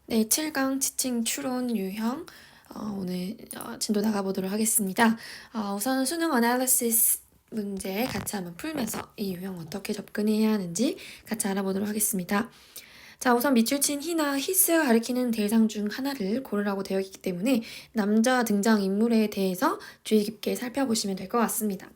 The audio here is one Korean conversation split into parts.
네, 7강 지칭 추론 유형 오늘 진도 나가보도록 하겠습니다. 우선 수능 어널리시스 문제 같이 한번 풀면서 이 유형 어떻게 접근해야 하는지 같이 알아보도록 하겠습니다. 자, 우선 밑줄 친 히나 히스가 가리키는 대상 중 하나를 고르라고 되어 있기 때문에 남자 등장인물에 대해서 주의 깊게 살펴보시면 될 것 같습니다.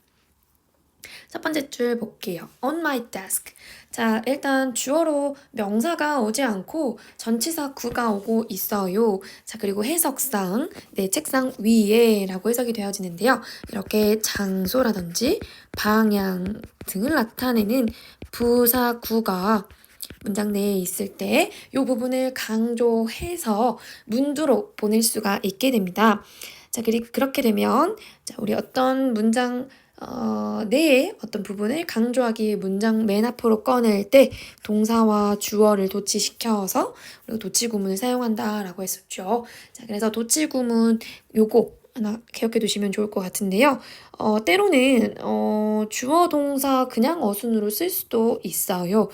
첫 번째 줄 볼게요. On my desk. 자, 일단 주어로 명사가 오지 않고 전치사 구가 오고 있어요. 자, 그리고 해석상 내 책상 위에 라고 해석이 되어지는데요. 이렇게 장소라든지 방향 등을 나타내는 부사 구가 문장 내에 있을 때 이 부분을 강조해서 문두로 보낼 수가 있게 됩니다. 자, 그렇게 되면 자, 우리 어떤 문장 내의 어떤 부분을 강조하기 위해 문장 맨 앞으로 꺼낼 때 동사와 주어를 도치시켜서 그리고 도치구문을 사용한다라고 했었죠. 자, 그래서 도치구문 요거 하나 기억해 두시면 좋을 것 같은데요. 때로는 주어 동사 그냥 어순으로 쓸 수도 있어요.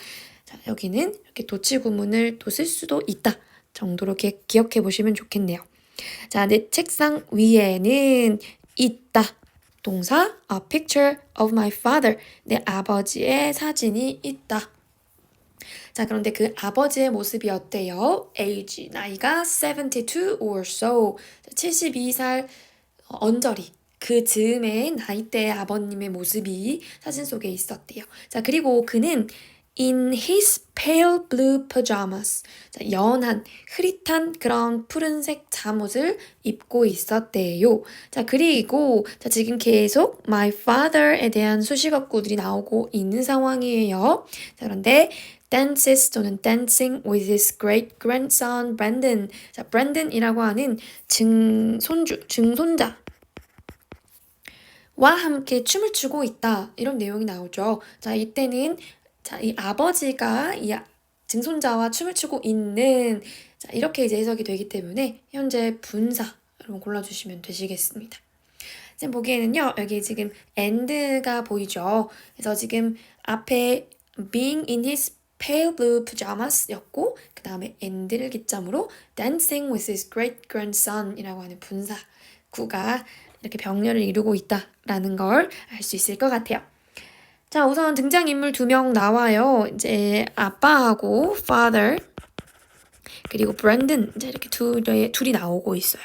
자, 여기는 이렇게 도치구문을 또 쓸 수도 있다 정도로 기억해 보시면 좋겠네요. 자, 내 책상 위에는 있다. 동사 a picture of my father. 내 아버지의 사진이 있다. 자, 그런데 그 아버지의 모습이 어때요? age, 나이가 72 or so. 72살 언저리. 그 즈음의 나이대의 아버님의 모습이 사진 속에 있었대요. 자, 그리고 그는 in his pale blue pajamas. 자, 연한, 흐릿한 그런 푸른색 잠옷을 입고 있었대요. 자, 그리고 자, 지금 계속 my father에 대한 수식어구들이 나오고 있는 상황이에요. 자, 그런데 dances 또는 dancing with his great grandson Brandon. 자, Brandon이라고 하는 증손자 와 함께 춤을 추고 있다. 이런 내용이 나오죠. 자, 이때는 자, 이 아버지가 이 증손자와 춤을 추고 있는 자, 이렇게 이제 해석이 되기 때문에 현재 분사 여러분 골라주시면 되시겠습니다. 지금 보기에는요. 여기 지금 and가 보이죠. 그래서 지금 앞에 being in his pale blue pajamas 였고 그 다음에 and를 기점으로 dancing with his great grandson 이라고 하는 분사 구가 이렇게 병렬을 이루고 있다라는 걸 알 수 있을 것 같아요. 자, 우선 등장인물 2명 나와요. 이제 아빠하고 father 그리고 브랜든 이제 이렇게 둘이 나오고 있어요.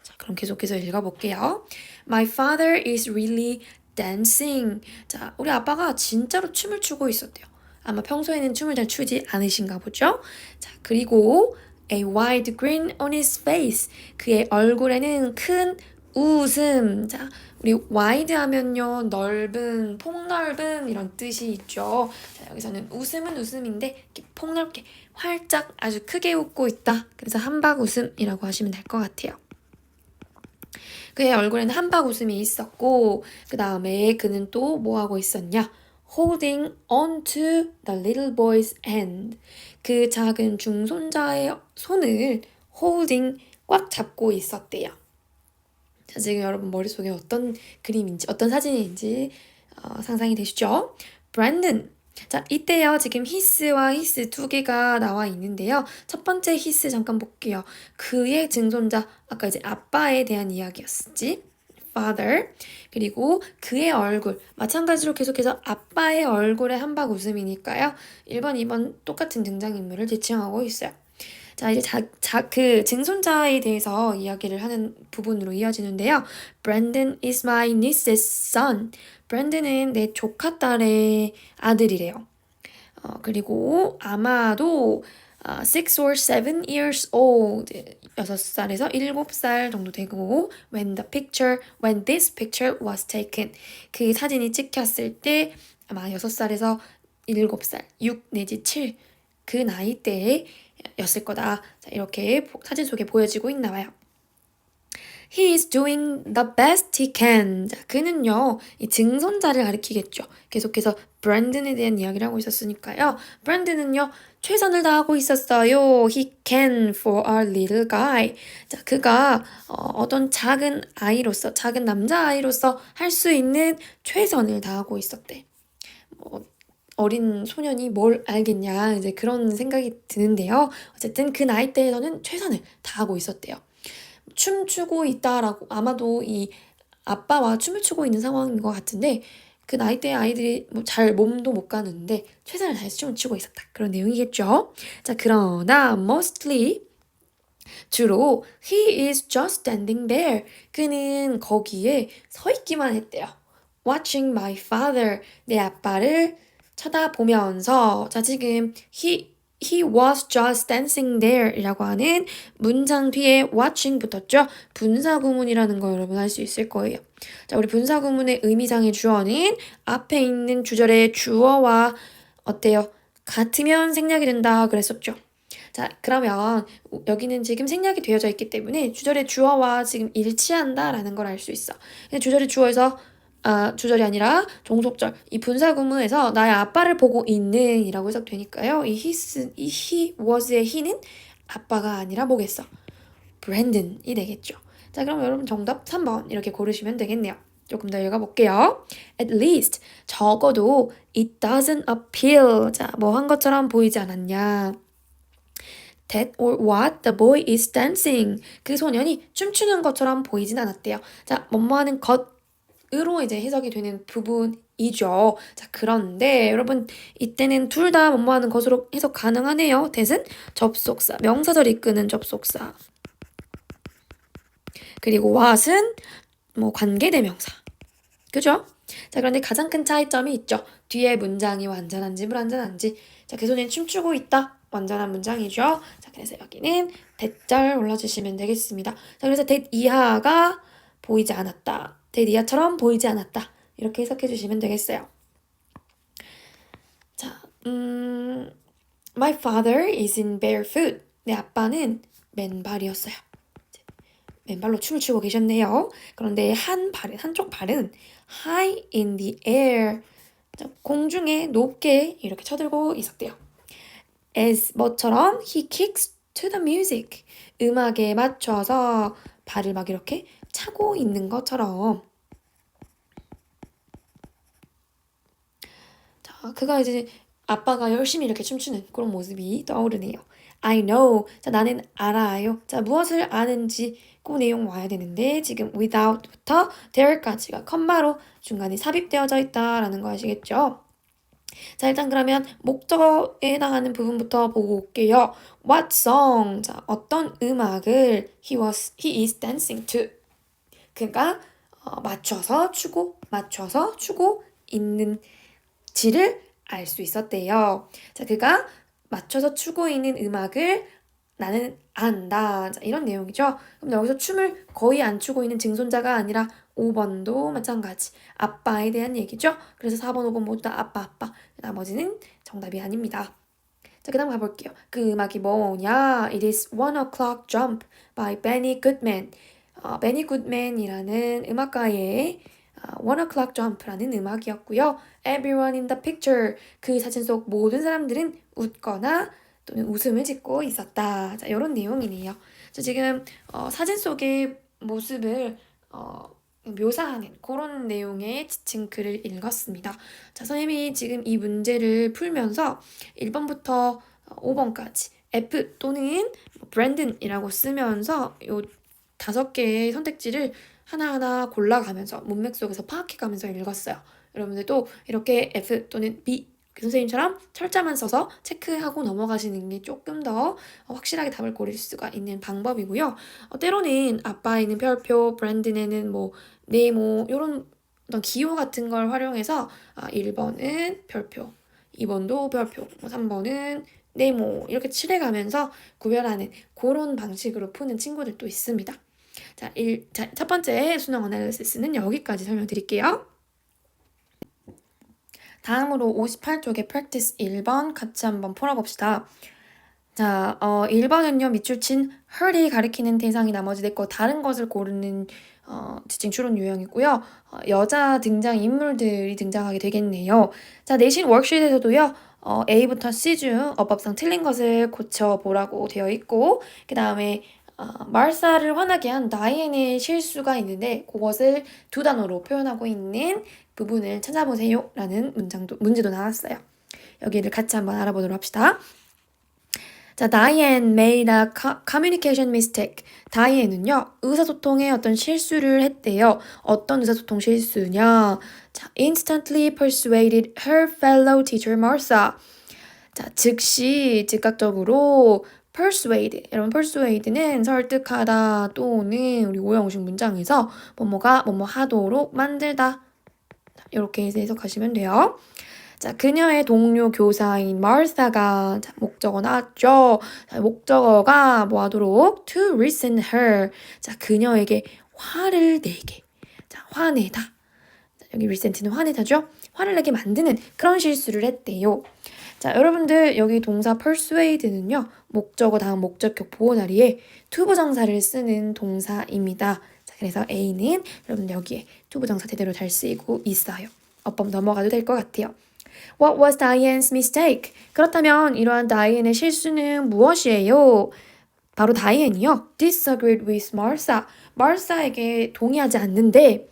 자, 그럼 계속해서 읽어볼게요. My father is really dancing. 자, 우리 아빠가 진짜로 춤을 추고 있었대요. 아마 평소에는 춤을 잘 추지 않으신가 보죠? 자, 그리고 a wide grin on his face. 그의 얼굴에는 큰 웃음. 자, 우리 wide 하면요, 넓은, 폭넓은 이런 뜻이 있죠. 자, 여기서는 웃음은 웃음인데 이렇게 폭넓게 활짝 아주 크게 웃고 있다. 그래서 한박 웃음이라고 하시면 될 것 같아요. 그의 얼굴에는 한박 웃음이 있었고 그 다음에 그는 또 뭐하고 있었냐? Holding on to the little boy's hand. 그 작은 중손자의 손을 holding 꽉 잡고 있었대요. 자, 지금 여러분 머릿속에 어떤 그림인지 어떤 사진인지 상상이 되시죠? Brandon. 자, 이때요. 지금 his와 his 두 개가 나와 있는데요. 첫 번째 his 잠깐 볼게요. 그의 증손자, 아까 이제 아빠에 대한 이야기였지. father. 그리고 그의 얼굴. 마찬가지로 계속해서 아빠의 얼굴에 한박 웃음이니까요. 1번, 2번 똑같은 등장인물을 지칭하고 있어요. 자, 이제 그 증손자에 대해서 이야기를 하는 부분으로 이어지는데요. Brandon is my niece's son. 브랜든은 내 조카 딸의 아들이래요. 그리고 아마도 6 or 7 years old, 6살에서 7살 정도 되고 when this picture was taken, 그 사진이 찍혔을 때 아마 6살에서 7살, 6 내지 7 그 나이대에 였을 거다. 자, 이렇게 사진 속에 보여지고 있나 봐요. He is doing the best he can. 자, 그는요, 이 증손자를 가리키겠죠. 계속해서 브랜든에 대한 이야기를 하고 있었으니까요. 브랜든은요, 최선을 다하고 있었어요. He can for our little guy. 자, 그가 어떤 작은 아이로서, 작은 남자아이로서 할 수 있는 최선을 다하고 있었대. 뭐, 어린 소년이 뭘 알겠냐, 이제 그런 생각이 드는데요. 어쨌든 그 나이대에서는 최선을 다하고 있었대요. 춤추고 있다라고 아마도 이 아빠와 춤을 추고 있는 상황인 것 같은데 그 나이대의 아이들이 잘 몸도 못 가는데 최선을 다해서 춤을 추고 있었다. 그런 내용이겠죠. 자, 그러나 mostly 주로 he is just standing there. 그는 거기에 서 있기만 했대요. watching my father. 내 아빠를 쳐다보면서 자, 지금 he was just dancing there 이라고 하는 문장 뒤에 watching 붙었죠. 분사구문이라는 거 여러분 알 수 있을 거예요. 자, 우리 분사구문의 의미상의 주어는 앞에 있는 주절의 주어와 어때요? 같으면 생략이 된다 그랬었죠. 자, 그러면 여기는 지금 생략이 되어져 있기 때문에 주절의 주어와 지금 일치한다라는 걸 알 수 있어. 근데 주절의 주어에서 주절이 아니라 종속절 이 분사구문에서 나의 아빠를 보고 있는 이라고 해석되니까요. 이 he was의 he는 아빠가 아니라 뭐겠어? 브랜든이 되겠죠. 자, 그럼 여러분 정답 3번 이렇게 고르시면 되겠네요. 조금 더 읽어볼게요. At least 적어도 it doesn't appeal. 자, 뭐 한 것처럼 보이지 않았냐. That or what the boy is dancing. 그 소년이 춤추는 것처럼 보이진 않았대요. 자, 뭐뭐하는 것으로 이제 해석이 되는 부분이죠. 자, 그런데 여러분 이때는 둘 다 뭐뭐하는 것으로 해석 가능하네요. that은 접속사, 명사절 이끄는 접속사. 그리고 what은 뭐 관계대명사. 그죠? 자, 그런데 가장 큰 차이점이 있죠. 뒤에 문장이 완전한지 불완전한지. 자, 그 소년이 춤추고 있다. 완전한 문장이죠. 자, 그래서 여기는 대절 올려주시면 되겠습니다. 자, 그래서 that 이하가 보이지 않았다. that 이하처럼 보이지 않았다. 이렇게 해석해 주시면 되겠어요. 자, my father is in barefoot. 내 아빠는 맨발이었어요. 맨발로 춤을 추고 계셨네요. 그런데 한쪽 발은 high in the air. 공중에 높게 이렇게 쳐들고 있었대요. as 뭐처럼 he kicks to the music. 음악에 맞춰서 발을 막 이렇게 차고 있는 것처럼. 자, 그가 이제 아빠가 열심히 이렇게 춤추는 그런 모습이 떠오르네요. I know. 자, 나는 알아요. 자, 무엇을 아는지 그 내용 와야 되는데 지금 without부터 there까지가 컴마로 중간에 삽입되어져 있다라는 거 아시겠죠? 자, 일단 그러면 목적어에 해당하는 부분부터 보고 올게요. What song? 자, 어떤 음악을 he is dancing to. 그가 맞춰서 추고 있는지를 알 수 있었대요. 자, 그가 맞춰서 추고 있는 음악을 나는 안다. 자, 이런 내용이죠. 그럼 여기서 춤을 거의 안 추고 있는 증손자가 아니라 5번도 마찬가지. 아빠에 대한 얘기죠. 그래서 4번, 5번 모두 다 아빠. 나머지는 정답이 아닙니다. 자, 그 다음 가볼게요. 그 음악이 뭐냐? It is 1 o'clock jump by Benny Goodman. Benny Goodman이라는 음악가의 1 o'clock jump라는 음악이었고요. Everyone in the picture. 그 사진 속 모든 사람들은 웃거나 또는 웃음을 짓고 있었다. 자, 이런 내용이네요. 자, 지금 사진 속의 모습을 묘사하는 그런 내용의 지칭 글을 읽었습니다. 자, 선생님이 지금 이 문제를 풀면서 1번부터 5번까지 F 또는 브랜든이라고 쓰면서 요 5개의 선택지를 하나하나 골라가면서 문맥 속에서 파악해가면서 읽었어요. 여러분들도 이렇게 F 또는 B 선생님처럼 철자만 써서 체크하고 넘어가시는 게 조금 더 확실하게 답을 고를 수가 있는 방법이고요. 때로는 아빠에는 별표, 브랜든에는 뭐 네모 이런 어떤 기호 같은 걸 활용해서 1번은 별표, 2번도 별표, 3번은 네모 이렇게 칠해가면서 구별하는 그런 방식으로 푸는 친구들도 있습니다. 자, 첫 번째 수능 어널리시스는 여기까지 설명드릴게요. 다음으로 58쪽의 practice 1번 같이 한번 풀어봅시다. 자, 1번은요, 밑줄 친 her이 가리키는 대상이 나머지 네 거 다른 것을 고르는 지칭 추론 유형이고요. 여자 등장 인물들이 등장하게 되겠네요. 자, 내신 워크시트에서도요, A부터 C 중 어법상 틀린 것을 고쳐보라고 되어 있고, 그 다음에 말사를 화나게 한 다이앤의 실수가 있는데, 그것을 두 단어로 표현하고 있는 부분을 찾아보세요. 라는 문제도 나왔어요. 여기를 같이 한번 알아보도록 합시다. 자, Diane made a communication mistake. 다이앤은요, 의사소통에 어떤 실수를 했대요. 어떤 의사소통 실수냐? 자, instantly persuaded her fellow teacher Martha. 자, 즉각적으로 persuade. 여러분, persuade는 설득하다 또는 우리 오형식 문장에서 뭐뭐가 뭐뭐 하도록 만들다. 이렇게 해서 해석하시면 돼요. 자, 그녀의 동료 교사인 마르사가 목적어 나왔죠. 자, 목적어가 뭐 하도록 to resent her. 자, 그녀에게 화를 내게. 자, 화내다. 자, 여기 resent는 화내다죠. 화를 내게 만드는 그런 실수를 했대요. 자, 여러분들 여기 동사 persuade는요. 목적어 다음 목적격 보호 자리에 투부정사를 쓰는 동사입니다. 자, 그래서 A는 여러분 여기에 투부정사 제대로 잘 쓰이고 있어요. 어법 넘어가도 될 것 같아요. What was Diane's mistake? 그렇다면 이러한 다이앤의 실수는 무엇이에요? 바로 다이앤이요. disagreed with Martha. 마르사에게 동의하지 않는데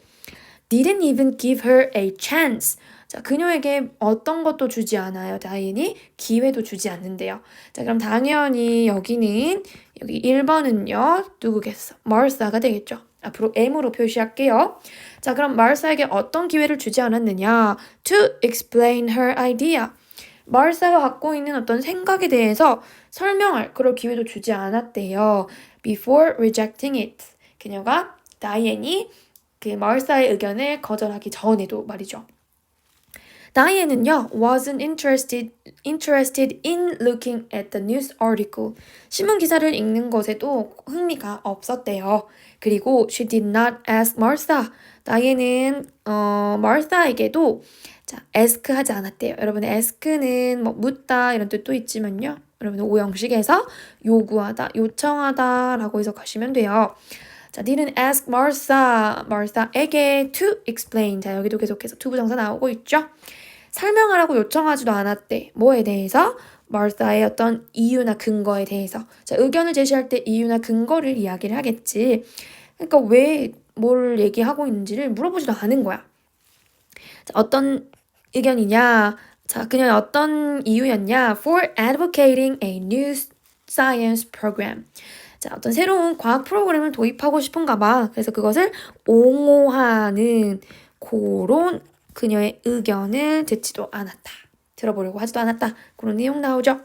didn't even give her a chance. 자, 그녀에게 어떤 것도 주지 않아요. 다이앤이 기회도 주지 않는데요. 자, 그럼 당연히 여기는 여기 1번은요. 누구겠어? 마르사가 되겠죠. 앞으로 M으로 표시할게요. 자, 그럼 마르사에게 어떤 기회를 주지 않았느냐? To explain her idea. 마르사가 갖고 있는 어떤 생각에 대해서 설명할 그럴 기회도 주지 않았대요. Before rejecting it. 그녀가 다이앤이 그 마르사의 의견을 거절하기 전에도 말이죠. 다이앤은요, wasn't interested in looking at the news article. 신문 기사를 읽는 것에도 흥미가 없었대요. 그리고 she did not ask Martha. 다이앤은 마르사에게도 자, ask 하지 않았대요. 여러분, ask는 뭐 묻다 이런 뜻도 있지만요. 여러분, 오형식에서 요구하다, 요청하다라고 해석하시면 돼요. 자, didn't ask Martha에게 to explain. 자, 여기도 계속해서 to 부정사 나오고 있죠. 설명하라고 요청하지도 않았대. 뭐에 대해서? 마르사의 어떤 이유나 근거에 대해서. 자, 의견을 제시할 때 이유나 근거를 이야기를 하겠지. 그러니까 왜 뭘 얘기하고 있는지를 물어보지도 않은 거야. 자, 어떤 의견이냐? 자, 그녀의 어떤 이유였냐? For advocating a new science program. 자, 어떤 새로운 과학 프로그램을 도입하고 싶은가 봐. 그래서 그것을 옹호하는 그런 그녀의 의견을 듣지도 않았다. 들어보려고 하지도 않았다. 그런 내용 나오죠.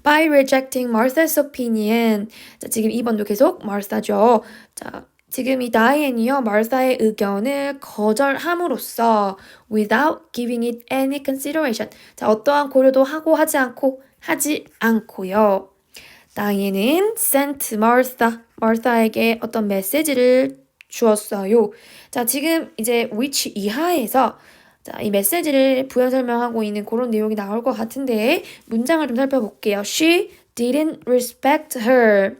By rejecting Martha's opinion. 자, 지금 2번도 계속 Martha죠. 자, 지금 이 다이앤이요. 마르사의 의견을 거절함으로써 without giving it any consideration. 자, 어떠한 고려도 하지 않고요. 다이앤은 sent 마르사에게 어떤 메시지를 주었어요. 자, 지금 이제 which 이하에서 자, 이 메시지를 부연 설명하고 있는 그런 내용이 나올 것 같은데 문장을 좀 살펴볼게요. She didn't respect her.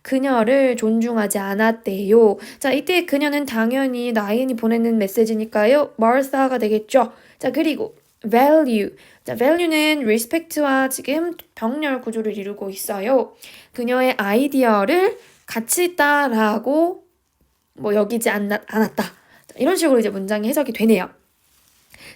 그녀를 존중하지 않았대요. 자, 이때 그녀는 당연히 다이앤이 보내는 메시지니까요. 마르사가 되겠죠. 자, 그리고 value. 자, value는 respect와 지금 병렬 구조를 이루고 있어요. 그녀의 아이디어를 가치 있다라고 뭐 여기지 않았다. 자, 이런 식으로 이제 문장이 해석이 되네요.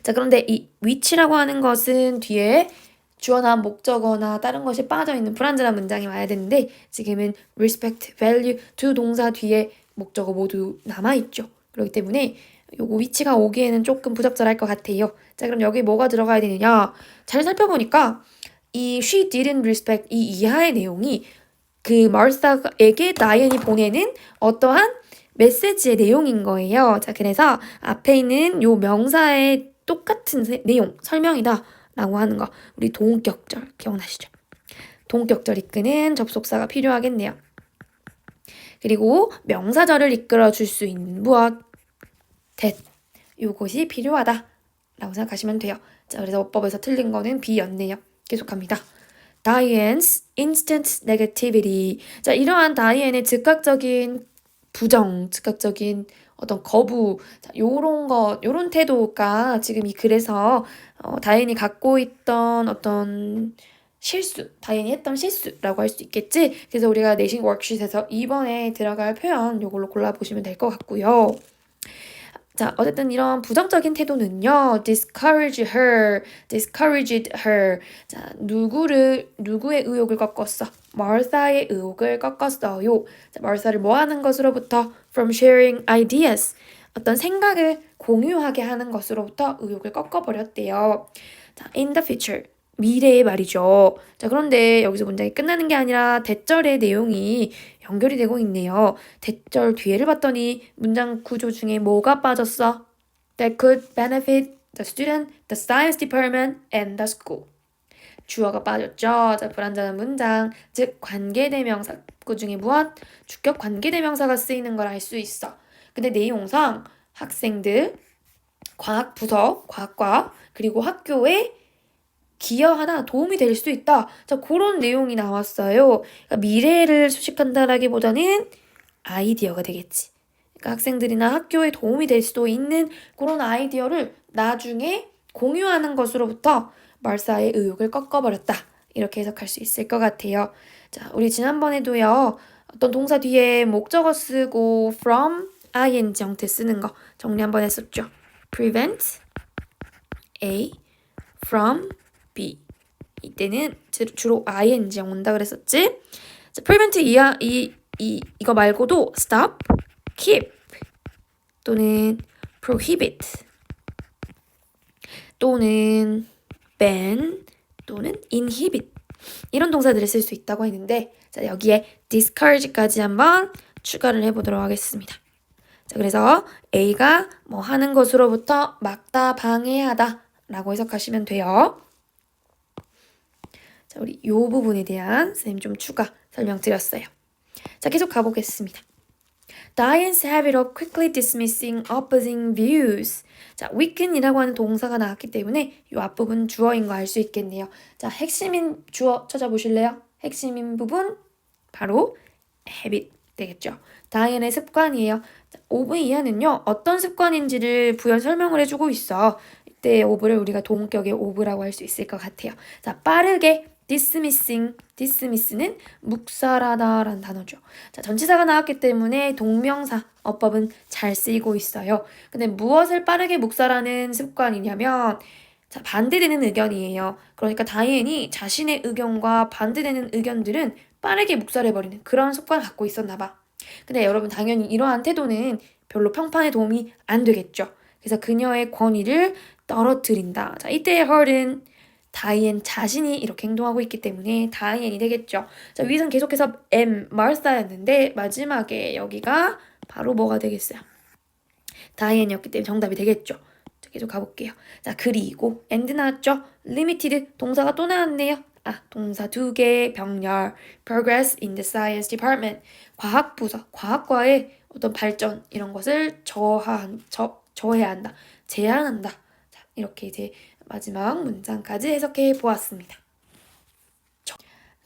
자, 그런데 이 which라고 하는 것은 뒤에 주어나 목적어나 다른 것이 빠져있는 불완전한 문장이 와야 되는데 지금은 respect, value 두 동사 뒤에 목적어 모두 남아있죠. 그렇기 때문에 요거 위치가 오기에는 조금 부적절할 것 같아요. 자, 그럼 여기 뭐가 들어가야 되느냐? 잘 살펴보니까 이 she didn't respect 이 이하의 내용이 그 마르사에게 다이앤이 보내는 어떠한 메시지의 내용인 거예요. 자, 그래서 앞에 있는 요 명사의 똑같은 내용, 설명이다 라고 하는 거. 우리 동격절 기억나시죠? 동격절 이끄는 접속사가 필요하겠네요. 그리고 명사절을 이끌어 줄 수 있는 무엇? that. 요것이 필요하다 라고 생각하시면 돼요. 자, 그래서 어법에서 틀린 거는 B였네요. 계속합니다. Diane's instant negativity. 자, 이러한 다이앤의 즉각적인 부정, 즉각적인 어떤 거부, 자, 요런 태도가 지금 이 글에서 다이앤이 갖고 있던 어떤 실수, 다이앤이 했던 실수라고 할 수 있겠지? 그래서 우리가 내신 워크शी트에서 2번에 들어갈 표현 요걸로 골라보시면 될 것 같고요. 자, 어쨌든 이런 부정적인 태도는요, discouraged her. 자, 누구의 의욕을 꺾었어? 마르사의 의욕을 꺾었어요. 자, 마르사를 뭐 하는 것으로부터? From sharing ideas. 어떤 생각을 공유하게 하는 것으로부터 의욕을 꺾어버렸대요. 자, in the future. 미래의 말이죠. 자, 그런데 여기서 문장이 끝나는 게 아니라 대절의 내용이 연결이 되고 있네요. 대절 뒤에를 봤더니 문장 구조 중에 뭐가 빠졌어? That could benefit the student, the science department, and the school. 주어가 빠졌죠. 자, 불완전한 문장, 즉 관계대명사 그 중에 무엇? 주격 관계대명사가 쓰이는 걸 알 수 있어. 근데 내용상 학생들, 과학부서, 과학과, 그리고 학교에 기여하나 도움이 될 수 있다. 자, 그런 내용이 나왔어요. 그러니까 미래를 수식한다라기보다는 아이디어가 되겠지. 그러니까 학생들이나 학교에 도움이 될 수도 있는 그런 아이디어를 나중에 공유하는 것으로부터 말사의 의욕을 꺾어버렸다. 이렇게 해석할 수 있을 것 같아요. 자, 우리 지난번에도요. 어떤 동사 뒤에 목적어 쓰고 from, ing 형태 쓰는 거 정리 한번 했었죠. prevent A from B. 이때는 주로 ing 온다 그랬었지? 자, prevent 이거 말고도 stop, keep 또는 prohibit 또는 ban 또는 inhibit 이런 동사들을 쓸 수 있다고 했는데 자, 여기에 discourage까지 한번 추가를 해보도록 하겠습니다. 자, 그래서 A가 뭐 하는 것으로부터 막다, 방해하다 라고 해석하시면 돼요. 자, 우리 이 부분에 대한 선생님 좀 추가 설명드렸어요. 자, 계속 가보겠습니다. Diane's habit of quickly dismissing opposing views. 자, weaken이라고 하는 동사가 나왔기 때문에 이 앞부분 주어인 거 알 수 있겠네요. 자, 핵심인 주어 찾아보실래요? 핵심인 부분 바로 habit 되겠죠. 다이앤의 습관이에요. 자, 오브 이하는요. 어떤 습관인지를 부연 설명을 해주고 있어. 이때 오브를 우리가 동격의 오브라고 할 수 있을 것 같아요. 자, 빠르게 dismiss는 묵살하다라는 단어죠. 자, 전치사가 나왔기 때문에 동명사 어법은 잘 쓰이고 있어요. 근데 무엇을 빠르게 묵살하는 습관이냐면 자, 반대되는 의견이에요. 그러니까 다이앤이 자신의 의견과 반대되는 의견들은 빠르게 묵살해버리는 그런 습관을 갖고 있었나 봐. 근데 여러분 당연히 이러한 태도는 별로 평판에 도움이 안 되겠죠. 그래서 그녀의 권위를 떨어뜨린다. 자, 이때의 her는 다이앤 자신이 이렇게 행동하고 있기 때문에 다이앤이 되겠죠. 자, 위선 계속해서 마르사였는데 마지막에 여기가 바로 뭐가 되겠어요? 다이앤이었기 때문에 정답이 되겠죠. 자, 계속 가볼게요. 자, 그리고 and 나왔죠? limited 동사가 또 나왔네요. 동사 2개 병렬 progress in the science department 과학부서, 과학과의 어떤 발전 이런 것을 저해야 한다. 제한한다. 자, 이렇게 이제 마지막 문장까지 해석해 보았습니다.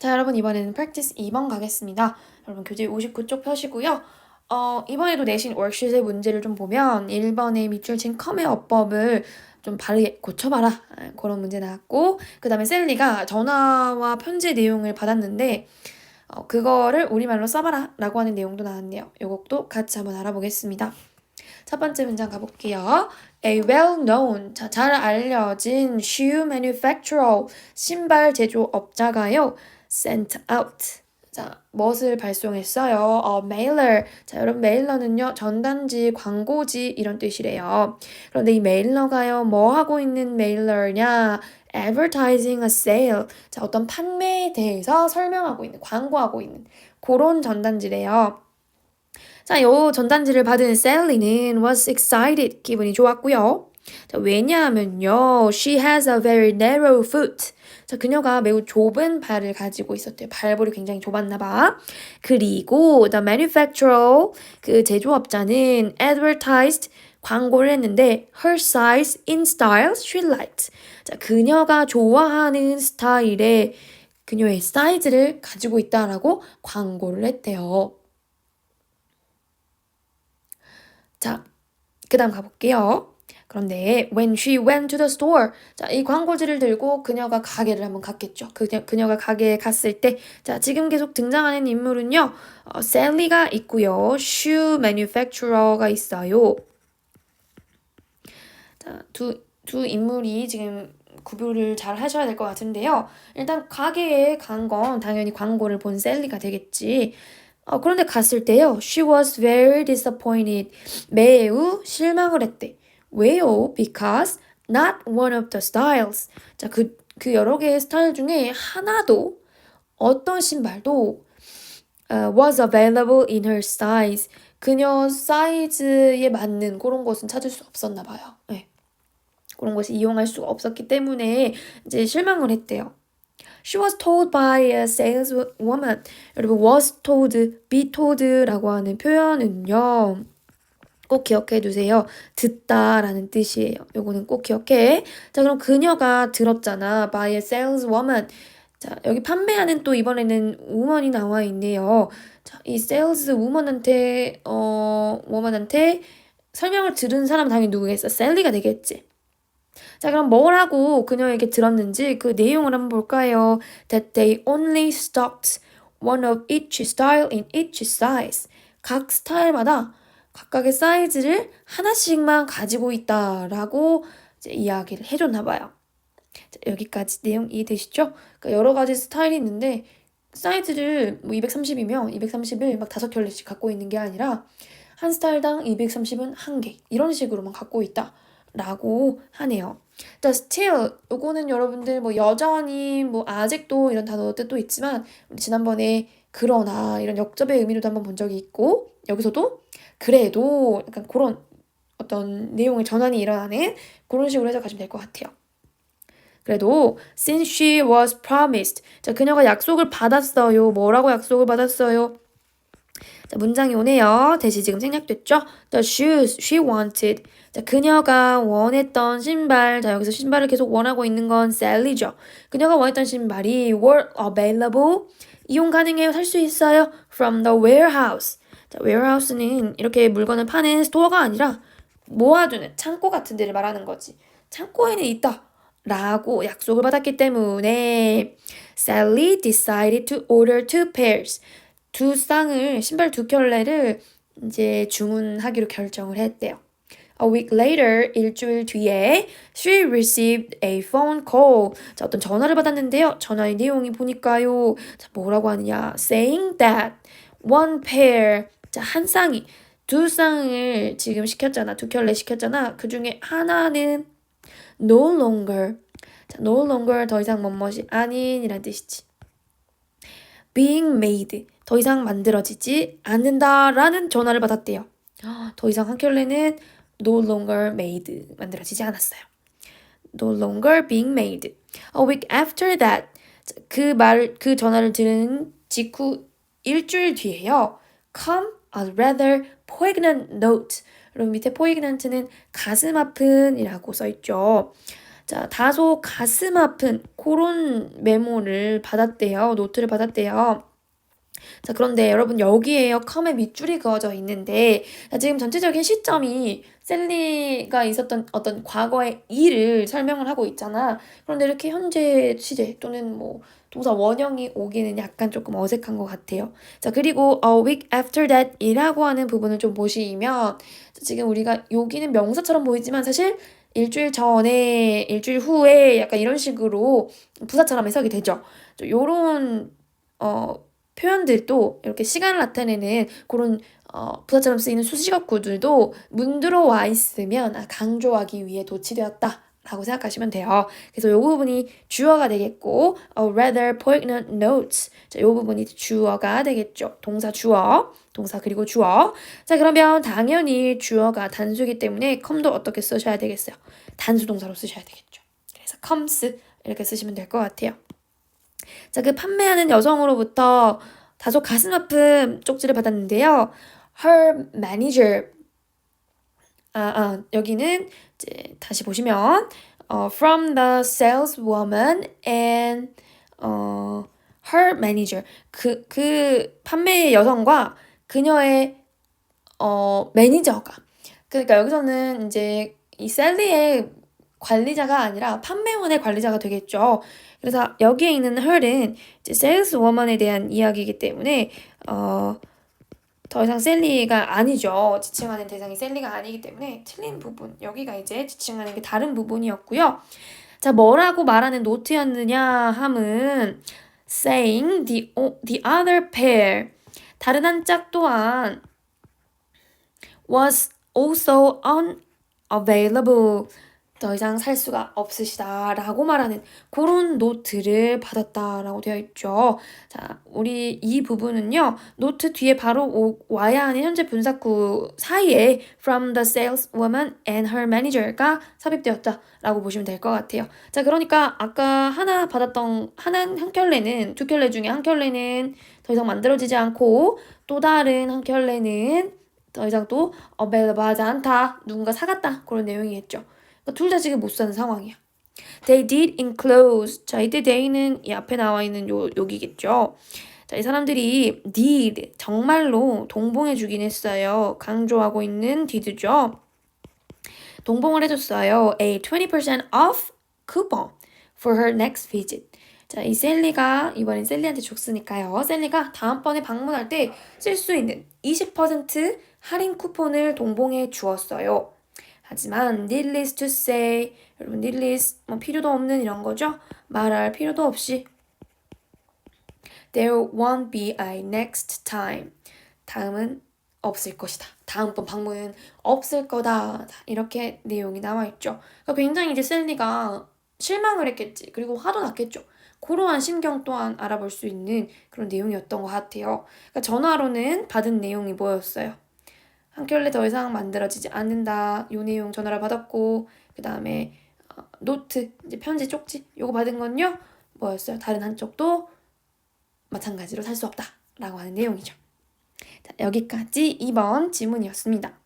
자, 여러분 이번에는 practice 2번 가겠습니다. 여러분 교재 59쪽 펴시고요. 이번에도 내신 워크शी트의 문제를 좀 보면 1번의 밑줄 친 컴의 어법을 좀 바르게 고쳐봐라. 그런 문제 나왔고 그 다음에 셀리가 전화와 편지 내용을 받았는데 그거를 우리말로 써봐라 라고 하는 내용도 나왔네요. 요것도 같이 한번 알아보겠습니다. 첫 번째 문장 가볼게요. A well-known, 잘 알려진 shoe manufacturer, 신발 제조업자가요. sent out, 자, 무엇을 발송했어요? mailer. 자, 여러분 메일러는요. 전단지, 광고지 이런 뜻이래요. 그런데 이 메일러가요. 뭐 하고 있는 메일러냐? advertising a sale. 자, 어떤 판매에 대해서 설명하고 있는, 광고하고 있는 그런 전단지래요. 자, 요 전단지를 받은 셀리는 was excited. 기분이 좋았고요. 자, 왜냐하면요. She has a very narrow foot. 자, 그녀가 매우 좁은 발을 가지고 있었대요. 발볼이 굉장히 좁았나 봐. 그리고 the manufacturer, 그 제조업자는 advertised, 광고를 했는데 her size in style she liked. 자, 그녀가 좋아하는 스타일의 그녀의 사이즈를 가지고 있다라고 광고를 했대요. 자, 그 다음 가볼게요. 그런데 when she went to the store, 자, 이 광고지를 들고 그녀가 가게를 한번 갔겠죠. 그녀가 가게에 갔을 때, 자, 지금 계속 등장하는 인물은요, 셀리가 있고요, shoe manufacturer가 있어요. 자, 두 인물이 지금 구별을 잘 하셔야 될 것 같은데요. 일단 가게에 간 건 당연히 광고를 본 셀리가 되겠지. 그런데 갔을 때요, she was very disappointed. 매우 실망을 했대. 왜요? Because not one of the styles. 자, 그 여러 개의 스타일 중에 하나도 어떤 신발도 was available in her size. 그녀 사이즈에 맞는 그런 것은 찾을 수 없었나 봐요. 네. 그런 것을 이용할 수가 없었기 때문에 이제 실망을 했대요. She was told by a saleswoman. 여러분, was told, be told라고 하는 표현은요. 꼭 기억해 두세요. 듣다라는 뜻이에요. 요거는 꼭 기억해. 자, 그럼 그녀가 들었잖아. by a saleswoman. 자, 여기 판매하는 또 이번에는 woman이 나와 있네요. 자, 이 sales woman한테 설명을 들은 사람은 당연히 누구겠어? 셀리가 되겠지. 자, 그럼 뭐라고 그녀에게 들었는지 그 내용을 한번 볼까요? That they only stocked one of each style in each size. 각 스타일마다 각각의 사이즈를 하나씩만 가지고 있다라고 이제 이야기를 해줬나 봐요. 자, 여기까지 내용 이해되시죠? 그러니까 여러 가지 스타일이 있는데 사이즈를 뭐 230이면 230을 막 5켤레씩 갖고 있는 게 아니라 한 스타일당 230은 한 개 이런 식으로만 갖고 있다라고 하네요. 자, still 요거는 여러분들 뭐 여전히 뭐 아직도 이런 단어 뜻도 있지만 우리 지난번에 그러나 이런 역접의 의미로도 한번 본 적이 있고 여기서도 그래도 약간 그런 어떤 내용의 전환이 일어나는 그런 식으로 해석하시면 될 것 같아요. 그래도 since she was promised, 자, 그녀가 약속을 받았어요. 뭐라고 약속을 받았어요? 자, 문장이 오네요. 대시 지금 생략됐죠? The shoes she wanted. 자, 그녀가 원했던 신발. 자, 여기서 신발을 계속 원하고 있는 건 셀리죠. 그녀가 원했던 신발이 were available. 이용 가능해요. 살 수 있어요. From the warehouse. 자, warehouse는 이렇게 물건을 파는 스토어가 아니라 모아두는 창고 같은 데를 말하는 거지. 창고에는 있다. 라고 약속을 받았기 때문에 Sally decided to order 2 pairs. 두 쌍을, 신발 2켤레를 이제 주문하기로 결정을 했대요. A week later, 일주일 뒤에 she received a phone call. 자, 어떤 전화를 받았는데요. 전화의 내용이 보니까요. 자, 뭐라고 하느냐. saying that one pair, 자, 한 쌍이, 두 쌍을 지금 시켰잖아. 2켤레 시켰잖아. 그 중에 하나는 no longer. 자, no longer 더 이상 뭐뭇이 아닌이란 뜻이지. being made. 더 이상 만들어지지 않는다라는 전화를 받았대요. 더 이상 한 켤레는 no longer made. 만들어지지 않았어요. no longer being made. A week after that. 그 전화를 들은 직후 일주일 뒤에요. come a rather poignant note. 그럼 밑에 poignant는 가슴 아픈이라고 써있죠. 자, 다소 가슴 아픈 그런 메모를 받았대요. 노트를 받았대요. 자, 그런데 여러분 여기에요. 컴의 밑줄이 그어져 있는데 자, 지금 전체적인 시점이 셀리가 있었던 어떤 과거의 일을 설명을 하고 있잖아. 그런데 이렇게 현재 시제 또는 뭐 동사 원형이 오기는 약간 조금 어색한 것 같아요. 자, 그리고 a week after that 이라고 하는 부분을 좀 보시면 자, 지금 우리가 여기는 명사처럼 보이지만 사실 일주일 전에, 일주일 후에 약간 이런 식으로 부사처럼 해석이 되죠. 요런 표현들도 이렇게 시간을 나타내는 그런 부사처럼 쓰이는 수식어구들도 문 들어와 있으면 강조하기 위해 도치되었다 라고 생각하시면 돼요. 그래서 이 부분이 주어가 되겠고 rather poignant notes. 자, 이 부분이 주어가 되겠죠. 동사 주어, 동사 그리고 주어. 자, 그러면 당연히 주어가 단수이기 때문에 come도 어떻게 쓰셔야 되겠어요? 단수 동사로 쓰셔야 되겠죠. 그래서 comes 이렇게 쓰시면 될 것 같아요. 자, 그 판매하는 여성으로부터 다소 가슴 아픈 쪽지를 받았는데요. Her manager. 여기는 이제 다시 보시면 from the saleswoman and her manager. 그 판매 여성과 그녀의 매니저가. 그러니까 여기서는 이제 이 셀리의 관리자가 아니라 판매원의 관리자가 되겠죠. 그래서 여기에 있는 her은 이제 세일스워먼에 대한 이야기이기 때문에 더 이상 셀리가 아니죠. 지칭하는 대상이 셀리가 아니기 때문에 틀린 부분. 여기가 이제 지칭하는 게 다른 부분이었고요. 자, 뭐라고 말하는 노트였느냐 함은 saying the other pair. 다른 한 짝 또한 was also unavailable. 더 이상 살 수가 없으시다 라고 말하는 그런 노트를 받았다라고 되어 있죠. 자, 우리 이 부분은요. 노트 뒤에 바로 와야 하는 현재 분사구 사이에 from the saleswoman and her manager가 삽입되었다 라고 보시면 될 것 같아요. 자, 그러니까 아까 하나 받았던 한 켤레는 두 켤레 중에 한 켤레는 더 이상 만들어지지 않고 또 다른 한 켤레는 더 이상 또 available 하지 않다. 누군가 사갔다. 그런 내용이겠죠. 둘 다 지금 못 사는 상황이야. They did enclose. 자, 이때 they는 이 앞에 나와 있는 여기겠죠. 자, 이 사람들이 did 정말로 동봉해 주긴 했어요. 강조하고 있는 did죠. 동봉을 해줬어요. A 20% off coupon for her next visit. 자, 이 셀리가 이번엔 셀리한테 줬으니까요. 셀리가 다음번에 방문할 때 쓸 수 있는 20% 할인 쿠폰을 동봉해 주었어요. 하지만 needless to say, 여러분 needless 필요도 없는 이런 거죠. 말할 필요도 없이 there won't be a next time. 다음은 없을 것이다. 다음번 방문은 없을 거다. 이렇게 내용이 나와 있죠. 그러니까 굉장히 이제 셀리가 실망을 했겠지. 그리고 화도 났겠죠. 그러한 심경 또한 알아볼 수 있는 그런 내용이었던 것 같아요. 그러니까 전화로는 받은 내용이 뭐였어요? 한 켤레 더 이상 만들어지지 않는다. 요 내용 전화를 받았고 그 다음에 노트, 이제 편지 쪽지 요거 받은 건요. 뭐였어요? 다른 한쪽도 마찬가지로 살 수 없다. 라고 하는 내용이죠. 자, 여기까지 2번 지문이었습니다.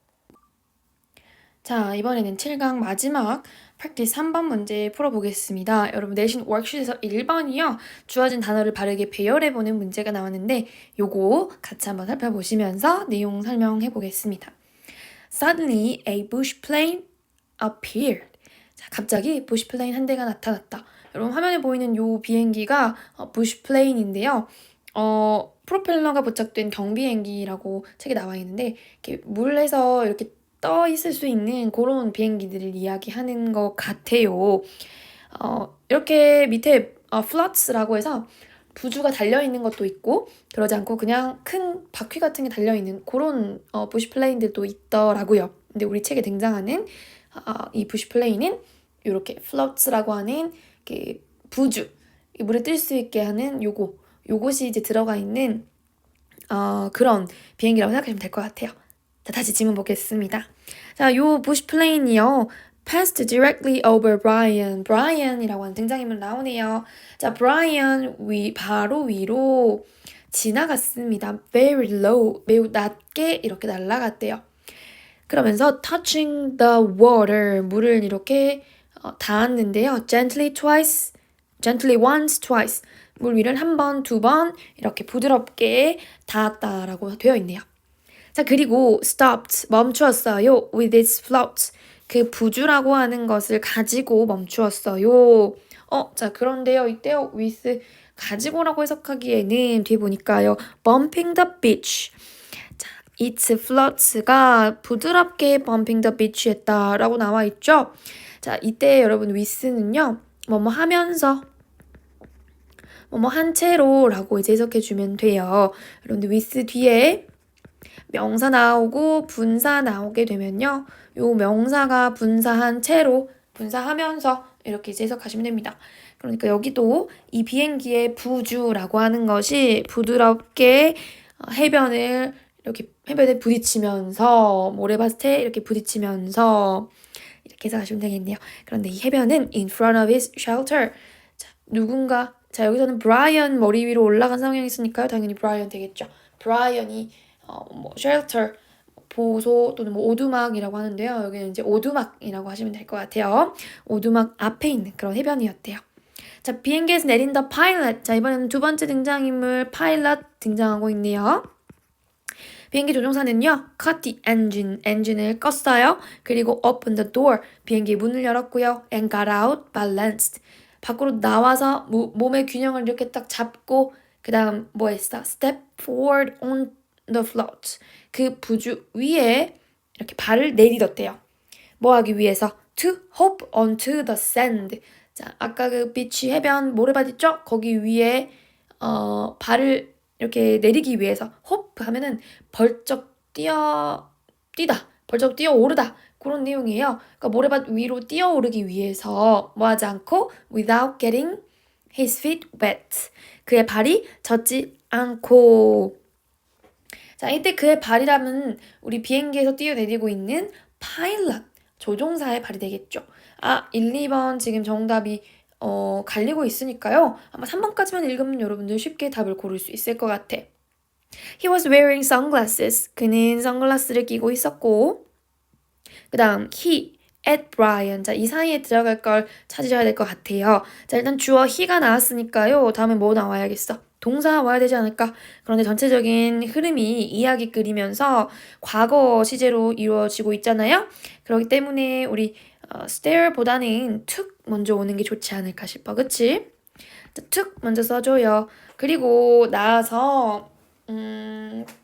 자, 이번에는 7강 마지막 practice 3번 문제 풀어보겠습니다. 여러분 내신 워크शी트에서 1번이요. 주어진 단어를 바르게 배열해보는 문제가 나왔는데 요거 같이 한번 살펴보시면서 내용 설명해 보겠습니다. Suddenly a bush plane appeared. 자, 갑자기 bush plane 한 대가 나타났다. 여러분 화면에 보이는 요 비행기가 bush plane인데요. 프로펠러가 부착된 경비행기라고 책에 나와 있는데 이렇게 물에서 이렇게 떠 있을 수 있는 그런 비행기들을 이야기하는 것 같아요. 이렇게 밑에 floats라고 해서 부주가 달려있는 것도 있고 그러지 않고 그냥 큰 바퀴 같은 게 달려있는 그런 부시 플레인들도 있더라고요. 근데 우리 책에 등장하는 이 부시 플레인은 이렇게 floats라고 하는 그 부주, 물에 뜰 수 있게 하는 요것이 이제 들어가 있는 그런 비행기라고 생각하시면 될 것 같아요. 자, 다시 질문 보겠습니다. 자, 요 부시 플레인이요. passed directly over Brian. Brian이라고 하는 등장인물 나오네요. 자, Brian 바로 위로 지나갔습니다. Very low, 매우 낮게 이렇게 날아갔대요. 그러면서 touching the water, 물을 이렇게 닿았는데요. gently once, twice. 물 위를 한 번, 두 번 이렇게 부드럽게 닿았다라고 되어 있네요. 자, 그리고 stopped, 멈추었어요. with its float. 그 부주라고 하는 것을 가지고 멈추었어요. 자, 그런데요. 이때요. with 가지고라고 해석하기에는 뒤에 보니까요. bumping the beach. 자, its floats가 부드럽게 bumping the beach 했다라고 나와 있죠. 자, 이때 여러분 with는요. 뭐뭐 하면서 뭐뭐 한 채로라고 이제 해석해 주면 돼요. 여러분들 with 뒤에 명사 나오고 분사 나오게 되면요. 요 명사가 분사한 채로 분사하면서 이렇게 이제 해석하시면 됩니다. 그러니까 여기도 이 비행기의 부주라고 하는 것이 부드럽게 해변에 부딪히면서 모래밭에 이렇게 부딪히면서 이렇게 해석하시면 되겠네요. 그런데 이 해변은 in front of his shelter. 자, 여기서는 브라이언 머리 위로 올라간 상황이 있으니까요. 당연히 브라이언 되겠죠. 브라이언이 shelter, 보소 또는 오두막이라고 하는데요. 여기는 이제 오두막이라고 하시면 될 것 같아요. 오두막 앞에 있는 그런 해변이었대요. 자, 비행기에서 내린 the pilot. 자, 이번에는 두 번째 등장인물 pilot 등장하고 있네요. 비행기 조종사는요, cut the engine, 엔진을 껐어요. 그리고 open the door, 비행기 문을 열었고요. and got out balanced. 밖으로 나와서 몸의 균형을 이렇게 딱 잡고 그 다음 뭐 했어? step forward on the float. 그 부주 위에 이렇게 발을 내딛었대요. 뭐 하기 위해서? to hop onto the sand. 자, 아까 그 비치 해변 모래밭 있죠? 거기 위에 발을 이렇게 내리기 위해서 hop 하면은 벌쩍 뛰다, 벌쩍 뛰어오르다 그런 내용이에요. 그러니까 모래밭 위로 뛰어오르기 위해서 뭐 하지 않고 without getting his feet wet. 그의 발이 젖지 않고. 자, 이때 그의 발이라면 우리 비행기에서 뛰어내리고 있는 pilot, 조종사의 발이 되겠죠. 1, 2번 지금 정답이 갈리고 있으니까요. 아마 3번까지만 읽으면 여러분들 쉽게 답을 고를 수 있을 것 같아. He was wearing sunglasses. 그는 선글라스를 끼고 있었고, 그 다음 he at Brian. 자, 이 사이에 들어갈 걸 찾으셔야 될 것 같아요. 자, 일단 주어 he가 나왔으니까요. 다음에 뭐 나와야겠어? 동사 와야 되지 않을까? 그런데 전체적인 흐름이 이야기 끓이면서 과거 시제로 이루어지고 있잖아요. 그렇기 때문에 우리 stare보다는 took 먼저 오는 게 좋지 않을까 싶어. 그치? 자, took 먼저 써줘요. 그리고 나와서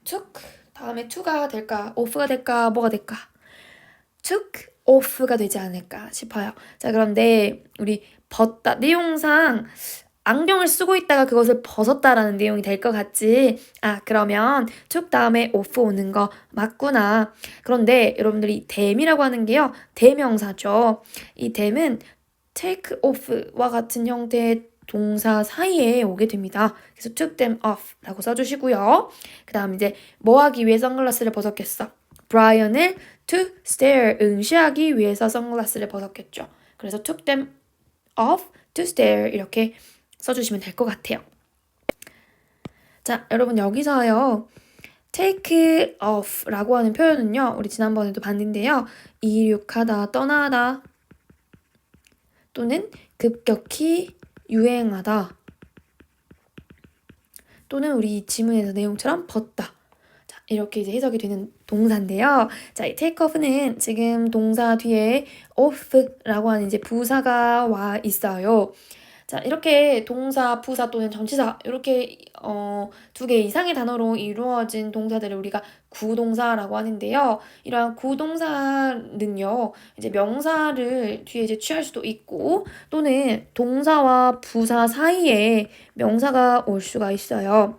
took 다음에 to가 될까? off가 될까? 뭐가 될까? took off가 되지 않을까 싶어요. 자, 그런데 우리 벗다 내용상 안경을 쓰고 있다가 그것을 벗었다라는 내용이 될 것 같지? 그러면 took 다음에 off 오는 거 맞구나. 그런데 여러분들이 them이라고 하는 게요. 대명사죠. 이 them은 take off와 같은 형태의 동사 사이에 오게 됩니다. 그래서 took them off라고 써주시고요. 그 다음 이제 뭐 하기 위해 선글라스를 벗었겠어? 브라이언을 to stare, 응시하기 위해서 선글라스를 벗었겠죠. 그래서 took them off to stare 이렇게 써주시면 될 것 같아요. 자, 여러분 여기서요. take off라고 하는 표현은요. 우리 지난번에도 봤는데요. 이륙하다, 떠나다 또는 급격히 유행하다 또는 우리 지문에서 내용처럼 벗다. 자, 이렇게 이제 해석이 되는 동사인데요. 자, 이 take off는 지금 동사 뒤에 off라고 하는 이제 부사가 와 있어요. 자, 이렇게 동사, 부사 또는 전치사 이렇게 두 개 이상의 단어로 이루어진 동사들을 우리가 구동사라고 하는데요. 이러한 구동사는요, 이제 명사를 뒤에 이제 취할 수도 있고 또는 동사와 부사 사이에 명사가 올 수가 있어요.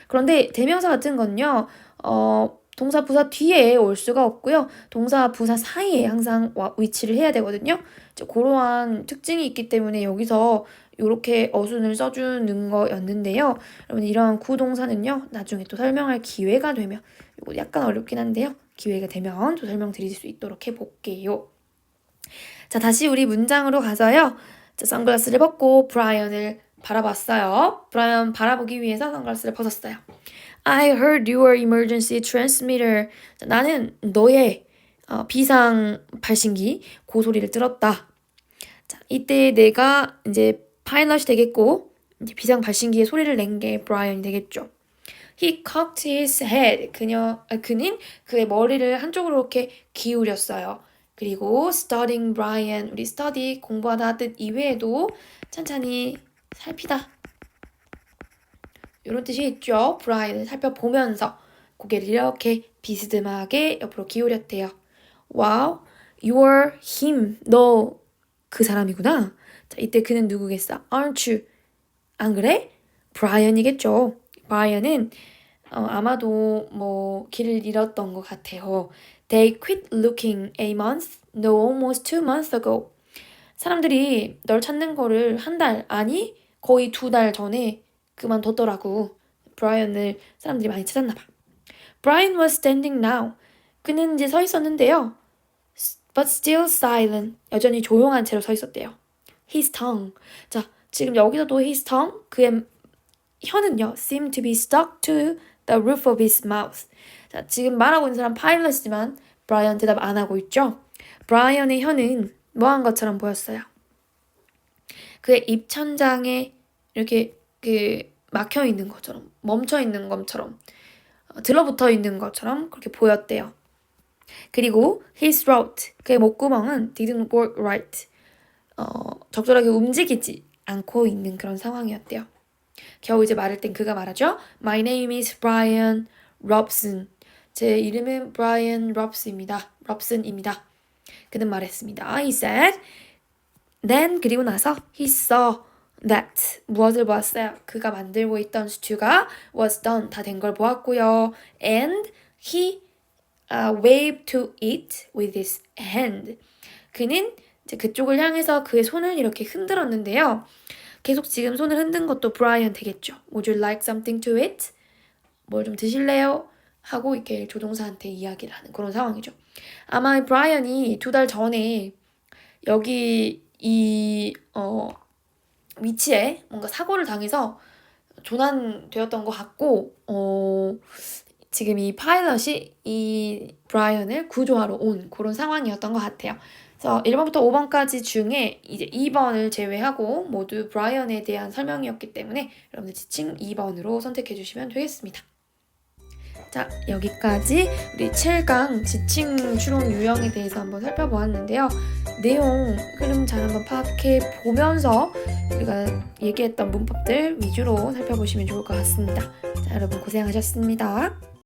그런데 대명사 같은 건요, 동사, 부사 뒤에 올 수가 없고요. 동사, 부사 사이에 항상 위치를 해야 되거든요. 이제 그러한 특징이 있기 때문에 여기서 이렇게 어순을 써주는 거였는데요. 여러분 이러한 구동사는요. 나중에 또 설명할 기회가 되면 이거 약간 어렵긴 한데요. 기회가 되면 또 설명드릴 수 있도록 해볼게요. 자, 다시 우리 문장으로 가서요. 자, 선글라스를 벗고 브라이언을 바라봤어요. 브라이언 바라보기 위해서 선글라스를 벗었어요. I heard your emergency transmitter. 자, 나는 너의 비상 발신기 고소리를 들었다. 자, 이때 내가 이제 파일럿이 되겠고 이제 비상 발신기에 소리를 낸 게 브라이언이 되겠죠. He cocked his head. 그는 그의 머리를 한쪽으로 이렇게 기울였어요. 그리고 studying Brian, 우리 study 공부하다 뜻 이외에도 찬찬히 살피다 이런 뜻이 있죠. 브라이언을 살펴보면서 고개를 이렇게 비스듬하게 옆으로 기울였대요. Wow, you're him. 너 그 사람이구나. 자, 이때 그는 누구겠어? Aren't you? 안 그래? 브라이언이겠죠. 브라이언은 아마도 뭐 길을 잃었던 것 같아요. They quit looking a month, no, almost 2 months ago. 사람들이 널 찾는 거를 한 달, 아니 거의 2달 전에 그만뒀더라고. 브라이언을 사람들이 많이 찾았나 봐. Brian was standing now. 그는 이제 서 있었는데요. But still silent. 여전히 조용한 채로 서 있었대요. His tongue. 자, 지금 여기서도 his tongue, 그의 혀는요, seemed to be stuck to the roof of his mouth. 자, 지금 말하고 있는 사람 파일럿이지만 브라이언 대답 안 하고 있죠. 브라이언의 혀는 뭐한 것처럼 보였어요. 그의 입천장에 이렇게 막혀 있는 것처럼, 멈춰 있는 것처럼, 들러붙어 있는 것처럼 그렇게 보였대요. 그리고 his throat, 그의 목구멍은 didn't work right. 적절하게 움직이지 않고 있는 그런 상황이었대요. 겨우 이제 말할 땐 그가 말하죠. My name is Brian Robson. 제 이름은 Brian Robson입니다. 그는 말했습니다. He said. Then 그리고 나서 he saw that 무엇을 보았어요? 그가 만들고 있던 스튜가 was done 다 된 걸 보았고요. And he waved to it with his hand. 그는 이제 그쪽을 향해서 그의 손을 이렇게 흔들었는데요. 계속 지금 손을 흔든 것도 브라이언 되겠죠. Would you like something to eat? 뭘 좀 드실래요? 하고 이렇게 조동사한테 이야기를 하는 그런 상황이죠. 아마 브라이언이 2달 전에 여기 이 위치에 뭔가 사고를 당해서 조난되었던 것 같고 지금 이 파일럿이 이 브라이언을 구조하러 온 그런 상황이었던 것 같아요. 그래서 1번부터 5번까지 중에 이제 2번을 제외하고 모두 브라이언에 대한 설명이었기 때문에 여러분들 지칭 2번으로 선택해 주시면 되겠습니다. 자, 여기까지 우리 7강 지칭 추론 유형에 대해서 한번 살펴보았는데요. 내용 흐름 잘 한번 파악해 보면서 우리가 얘기했던 문법들 위주로 살펴보시면 좋을 것 같습니다. 자, 여러분 고생하셨습니다.